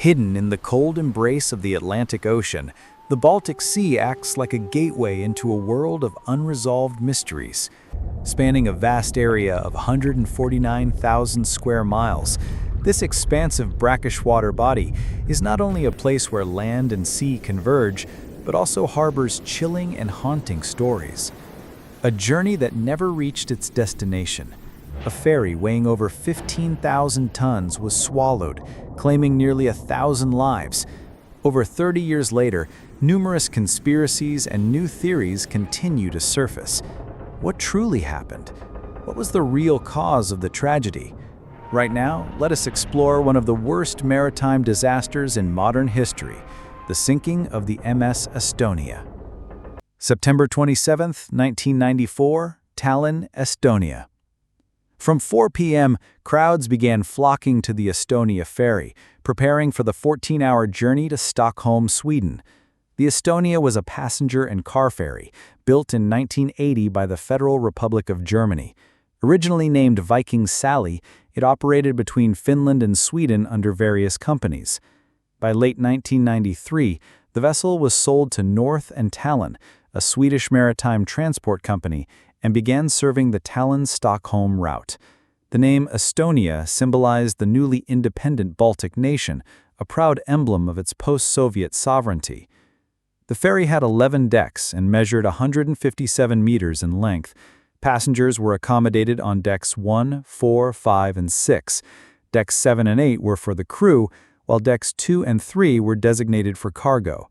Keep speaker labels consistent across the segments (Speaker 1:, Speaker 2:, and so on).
Speaker 1: Hidden in the cold embrace of the Atlantic Ocean, the Baltic Sea acts like a gateway into a world of unresolved mysteries. Spanning a vast area of 149,000 square miles, this expansive brackish water body is not only a place where land and sea converge, but also harbors chilling and haunting stories. A journey that never reached its destination. A ferry weighing over 15,000 tons was swallowed, claiming nearly 1,000 lives. Over 30 years later, numerous conspiracies and new theories continue to surface. What truly happened? What was the real cause of the tragedy? Right now, let us explore one of the worst maritime disasters in modern history, the sinking of the MS Estonia. September 27, 1994, Tallinn, Estonia. From 4 p.m., crowds began flocking to the Estonia Ferry, preparing for the 14-hour journey to Stockholm, Sweden. The Estonia was a passenger and car ferry, built in 1980 by the Federal Republic of Germany. Originally named Viking Sally, it operated between Finland and Sweden under various companies. By late 1993, the vessel was sold to North and Tallinn, a Swedish maritime transport company, and began serving the Tallinn-Stockholm route. The name Estonia symbolized the newly independent Baltic nation, a proud emblem of its post-Soviet sovereignty. The ferry had 11 decks and measured 157 meters in length. Passengers were accommodated on decks 1, 4, 5, and 6. Decks 7 and 8 were for the crew, while decks 2 and 3 were designated for cargo.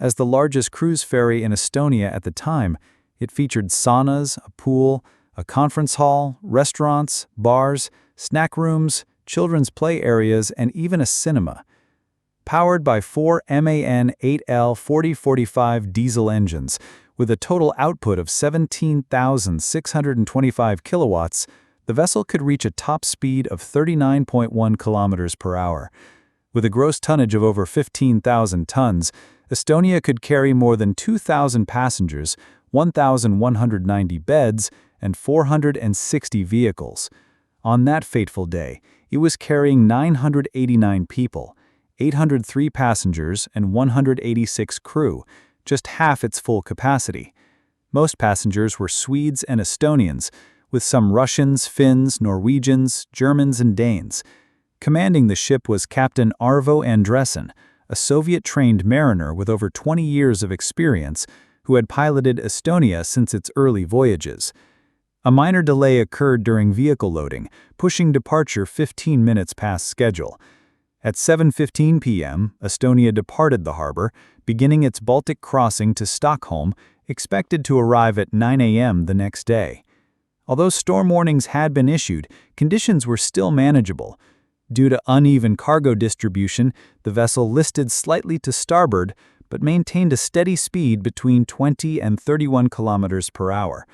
Speaker 1: As the largest cruise ferry in Estonia at the time, it featured saunas, a pool, a conference hall, restaurants, bars, snack rooms, children's play areas, and even a cinema. Powered by 4 MAN 8L 4045 diesel engines, with a total output of 17,625 kilowatts, the vessel could reach a top speed of 39.1 kilometers per hour. With a gross tonnage of over 15,000 tons, Estonia could carry more than 2,000 passengers, 1,190 beds, and 460 vehicles. On that fateful day, it was carrying 989 people, 803 passengers, and 186 crew, just half its full capacity. Most passengers were Swedes and Estonians, with some Russians, Finns, Norwegians, Germans, and Danes. Commanding the ship was Captain Arvo Andresen, a Soviet-trained mariner with over 20 years of experience, who had piloted Estonia since its early voyages. A minor delay occurred during vehicle loading, pushing departure 15 minutes past schedule. At 7:15 p.m., Estonia departed the harbor, beginning its Baltic crossing to Stockholm, expected to arrive at 9 a.m. the next day. Although storm warnings had been issued, conditions were still manageable. Due to uneven cargo distribution, the vessel listed slightly to starboard, but maintained a steady speed between 20 and 31 kilometers per hour.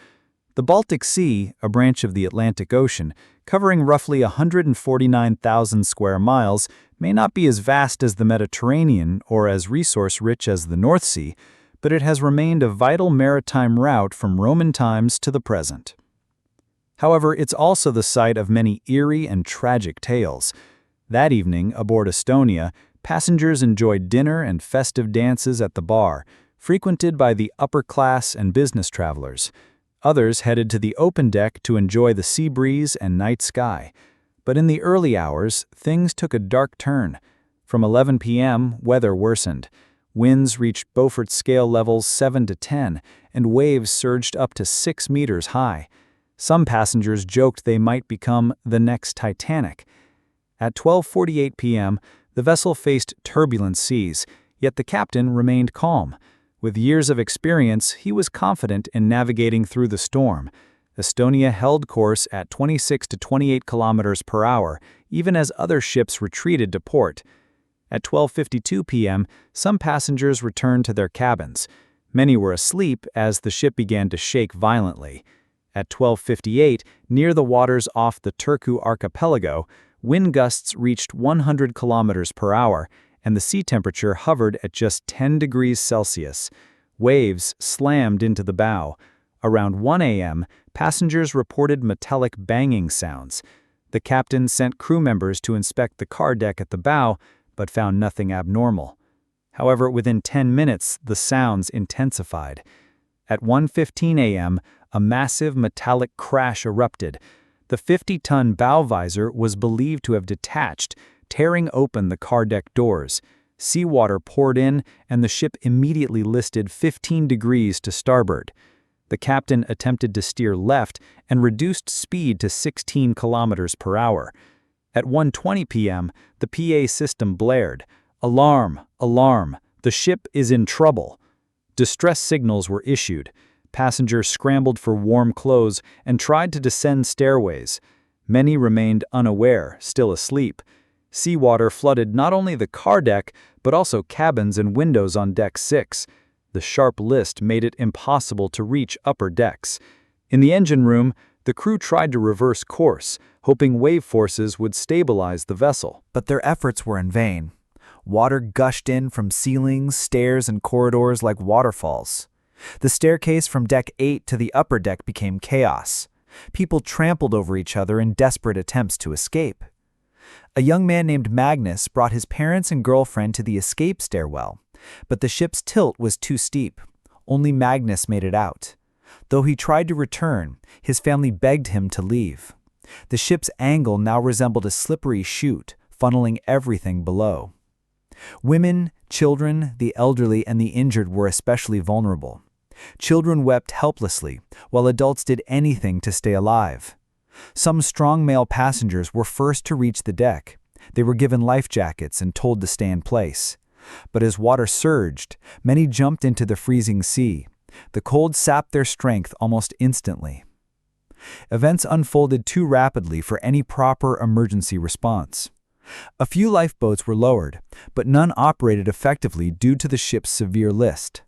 Speaker 1: The Baltic Sea, a branch of the Atlantic Ocean, covering roughly 149,000 square miles, may not be as vast as the Mediterranean or as resource-rich as the North Sea, but it has remained a vital maritime route from Roman times to the present. However, it's also the site of many eerie and tragic tales. That evening, aboard Estonia, passengers enjoyed dinner and festive dances at the bar, frequented by the upper class and business travelers. Others headed to the open deck to enjoy the sea breeze and night sky. But in the early hours, things took a dark turn. From 11 p.m., weather worsened. Winds reached Beaufort scale levels 7 to 10, and waves surged up to 6 meters high. Some passengers joked they might become the next Titanic. At 12:48 p.m., the vessel faced turbulent seas, yet the captain remained calm. With years of experience, he was confident in navigating through the storm. Estonia held course at 26 to 28 kilometers per hour, even as other ships retreated to port. At 12:52 p.m., some passengers returned to their cabins. Many were asleep as the ship began to shake violently. At 12:58, near the waters off the Turku archipelago, wind gusts reached 100 kilometers per hour, and the sea temperature hovered at just 10 degrees Celsius. Waves slammed into the bow. Around 1 a.m., passengers reported metallic banging sounds. The captain sent crew members to inspect the car deck at the bow, but found nothing abnormal. However, within 10 minutes, the sounds intensified. At 1:15 a.m., a massive metallic crash erupted. The 50-ton bow visor was believed to have detached, tearing open the car deck doors. Seawater poured in, and the ship immediately listed 15 degrees to starboard. The captain attempted to steer left and reduced speed to 16 kilometers per hour. At 1:20 p.m., the PA system blared. "Alarm! Alarm! The ship is in trouble!" Distress signals were issued. Passengers scrambled for warm clothes and tried to descend stairways. Many remained unaware, still asleep. Seawater flooded not only the car deck, but also cabins and windows on Deck 6. The sharp list made it impossible to reach upper decks. In the engine room, the crew tried to reverse course, hoping wave forces would stabilize the vessel.
Speaker 2: But their efforts were in vain. Water gushed in from ceilings, stairs, and corridors like waterfalls. The staircase from Deck 8 to the upper deck became chaos. People trampled over each other in desperate attempts to escape. A young man named Magnus brought his parents and girlfriend to the escape stairwell, but the ship's tilt was too steep. Only Magnus made it out. Though he tried to return, his family begged him to leave. The ship's angle now resembled a slippery chute, funneling everything below. Women, children, the elderly, and the injured were especially vulnerable. Children wept helplessly, while adults did anything to stay alive. Some strong male passengers were first to reach the deck. They were given life jackets and told to stay in place. But as water surged, many jumped into the freezing sea. The cold sapped their strength almost instantly. Events unfolded too rapidly for any proper emergency response. A few lifeboats were lowered, but none operated effectively due to the ship's severe list.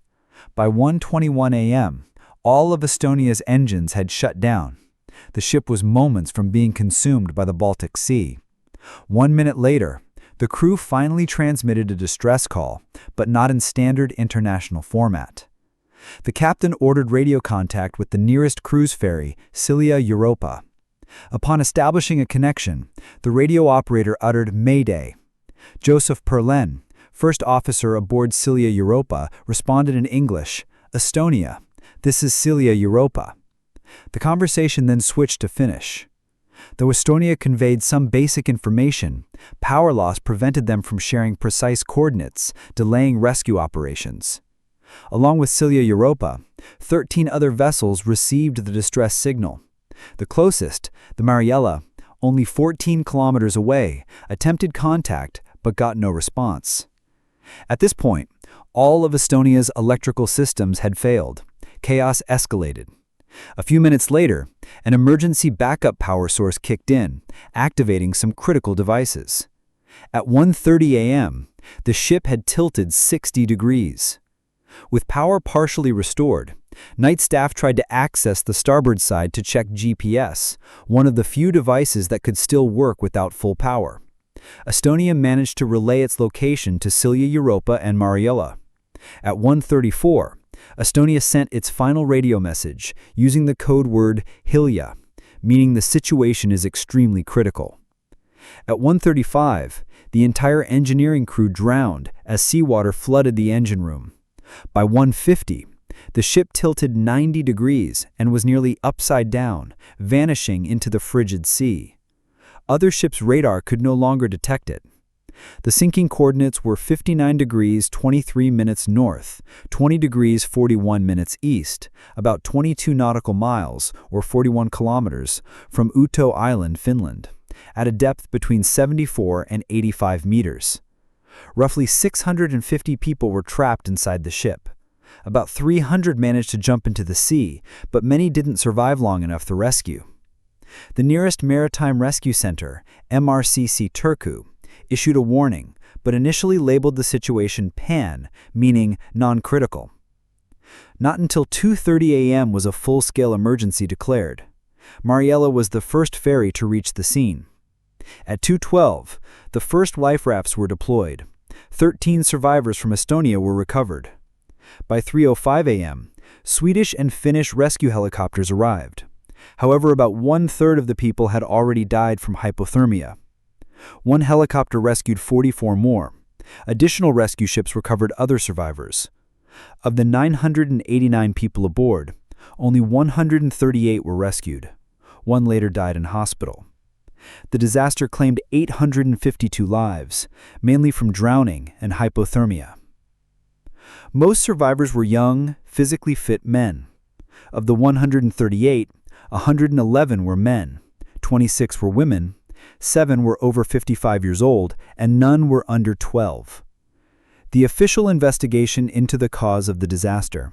Speaker 2: By 1:21 a.m., all of Estonia's engines had shut down. The ship was moments from being consumed by the Baltic Sea. 1 minute later, the crew finally transmitted a distress call, but not in standard international format. The captain ordered radio contact with the nearest cruise ferry, Silja Europa. Upon establishing a connection, the radio operator uttered "Mayday." Joseph Perlen, first officer aboard Silja Europa, responded in English, "Estonia, this is Silja Europa." The conversation then switched to Finnish. Though Estonia conveyed some basic information, power loss prevented them from sharing precise coordinates, delaying rescue operations. Along with Silja Europa, 13 other vessels received the distress signal. The closest, the Mariella, only 14 kilometers away, attempted contact but got no response. At this point, all of Estonia's electrical systems had failed. Chaos escalated. A few minutes later, an emergency backup power source kicked in, activating some critical devices. At 1:30 a.m., the ship had tilted 60 degrees. With power partially restored, night staff tried to access the starboard side to check GPS, one of the few devices that could still work without full power. Estonia managed to relay its location to Silja Europa and Mariella. At 1:34, Estonia sent its final radio message using the code word Hilja, meaning the situation is extremely critical. At 1:35, the entire engineering crew drowned as seawater flooded the engine room. By 1:50, the ship tilted 90 degrees and was nearly upside down, vanishing into the frigid sea. Other ships' radar could no longer detect it. The sinking coordinates were 59 degrees 23 minutes north, 20 degrees 41 minutes east, about 22 nautical miles, or 41 kilometers, from Uto Island, Finland, at a depth between 74 and 85 meters. Roughly 650 people were trapped inside the ship. About 300 managed to jump into the sea, but many didn't survive long enough to rescue. The nearest maritime rescue center, MRCC Turku, issued a warning, but initially labeled the situation PAN, meaning non-critical. Not until 2:30 a.m. was a full-scale emergency declared. Mariella was the first ferry to reach the scene. At 2:12, the first life rafts were deployed. 13 survivors from Estonia were recovered. By 3:05 a.m., Swedish and Finnish rescue helicopters arrived. However, about 1/3 of the people had already died from hypothermia. One helicopter rescued 44 more. Additional rescue ships recovered other survivors. Of the 989 people aboard, only 138 were rescued. One later died in hospital. The disaster claimed 852 lives, mainly from drowning and hypothermia. Most survivors were young, physically fit men. Of the 138, 111 were men, 26 were women, 7 were over 55 years old, and none were under 12. The official investigation into the cause of the disaster.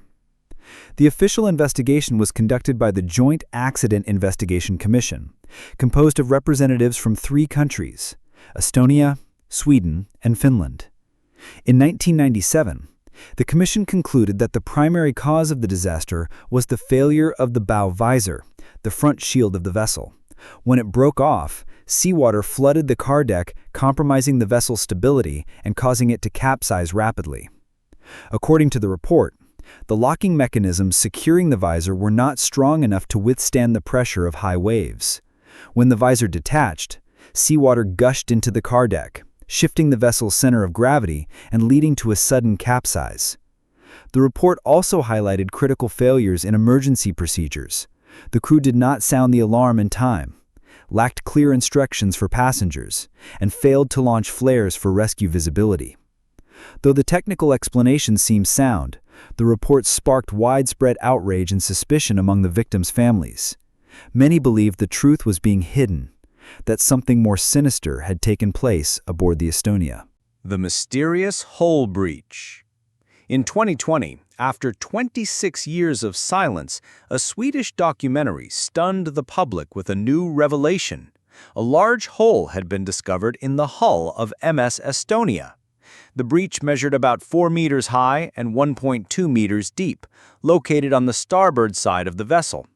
Speaker 2: The official investigation was conducted by the Joint Accident Investigation Commission, composed of representatives from 3 countries, Estonia, Sweden, and Finland. In 1997, the commission concluded that the primary cause of the disaster was the failure of the bow visor, the front shield of the vessel. When it broke off, seawater flooded the car deck, compromising the vessel's stability and causing it to capsize rapidly. According to the report, the locking mechanisms securing the visor were not strong enough to withstand the pressure of high waves. When the visor detached, seawater gushed into the car deck, shifting the vessel's center of gravity and leading to a sudden capsize. The report also highlighted critical failures in emergency procedures. The crew did not sound the alarm in time, lacked clear instructions for passengers, and failed to launch flares for rescue visibility. Though the technical explanation seemed sound, the report sparked widespread outrage and suspicion among the victims' families. Many believed the truth was being hidden, that something more sinister had taken place aboard the Estonia.
Speaker 1: The mysterious hull breach. In 2020, after 26 years of silence, a Swedish documentary stunned the public with a new revelation. A large hole had been discovered in the hull of MS Estonia. The breach measured about 4 meters high and 1.2 meters deep, located on the starboard side of the vessel.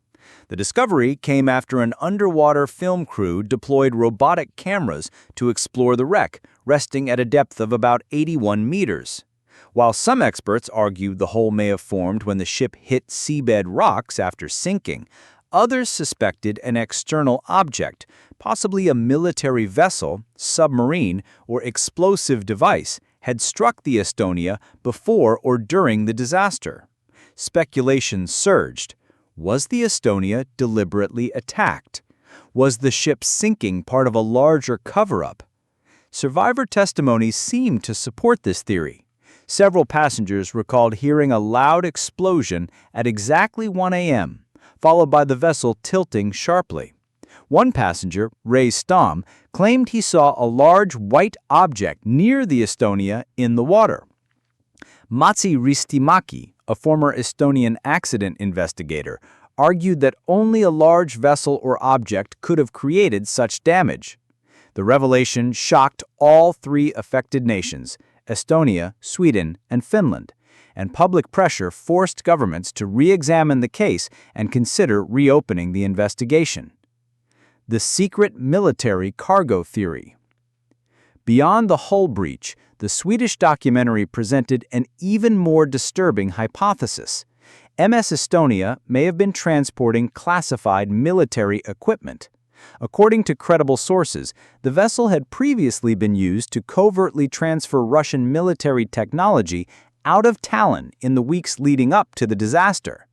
Speaker 1: The discovery came after an underwater film crew deployed robotic cameras to explore the wreck, resting at a depth of about 81 meters. While some experts argued the hole may have formed when the ship hit seabed rocks after sinking, others suspected an external object, possibly a military vessel, submarine, or explosive device, had struck the Estonia before or during the disaster. Speculation surged. Was the Estonia deliberately attacked? Was the ship sinking part of a larger cover-up? Survivor testimonies seemed to support this theory. Several passengers recalled hearing a loud explosion at exactly 1 a.m., followed by the vessel tilting sharply. One passenger, Ray Stom, claimed he saw a large white object near the Estonia in the water. Matsi Ristimaki, a former Estonian accident investigator, argued that only a large vessel or object could have created such damage. The revelation shocked all 3 affected nations, Estonia, Sweden, and Finland, and public pressure forced governments to re-examine the case and consider reopening the investigation. The secret military cargo theory. Beyond the hull breach, the Swedish documentary presented an even more disturbing hypothesis. MS Estonia may have been transporting classified military equipment. According to credible sources, the vessel had previously been used to covertly transfer Russian military technology out of Tallinn in the weeks leading up to the disaster.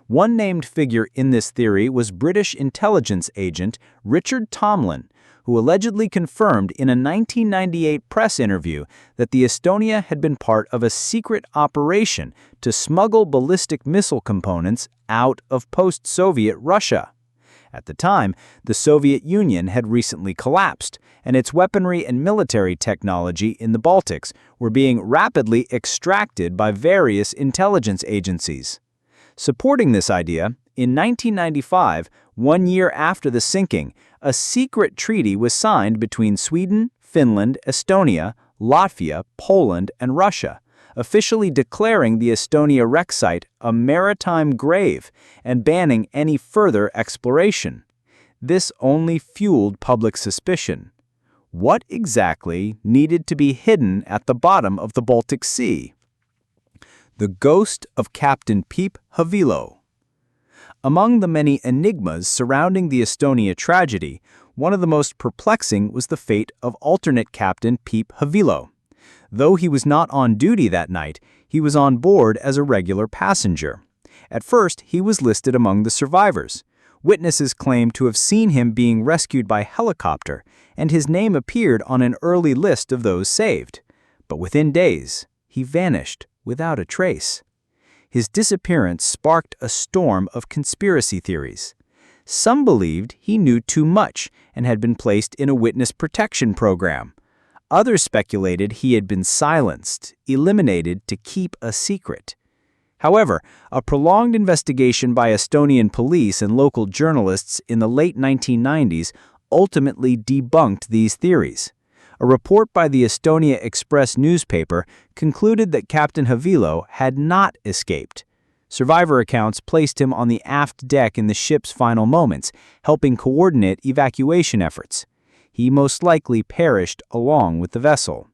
Speaker 1: One named figure in this theory was British intelligence agent Richard Tomlin, who allegedly confirmed in a 1998 press interview that the Estonia had been part of a secret operation to smuggle ballistic missile components out of post-Soviet Russia. At the time, the Soviet Union had recently collapsed, and its weaponry and military technology in the Baltics were being rapidly extracted by various intelligence agencies. Supporting this idea, in 1995, 1 year after the sinking, a secret treaty was signed between Sweden, Finland, Estonia, Latvia, Poland, and Russia, officially declaring the Estonia wreck site a maritime grave and banning any further exploration. This only fueled public suspicion. What exactly needed to be hidden at the bottom of the Baltic Sea? The ghost of Captain Peep Havilo. Among the many enigmas surrounding the Estonia tragedy, one of the most perplexing was the fate of alternate captain Peep Havilo. Though he was not on duty that night, he was on board as a regular passenger. At first, he was listed among the survivors. Witnesses claimed to have seen him being rescued by helicopter, and his name appeared on an early list of those saved. But within days, he vanished without a trace. His disappearance sparked a storm of conspiracy theories. Some believed he knew too much and had been placed in a witness protection program. Others speculated he had been silenced, eliminated to keep a secret. However, a prolonged investigation by Estonian police and local journalists in the late 1990s ultimately debunked these theories. A report by the Estonia Express newspaper concluded that Captain Havilo had not escaped. Survivor accounts placed him on the aft deck in the ship's final moments, helping coordinate evacuation efforts. He most likely perished along with the vessel.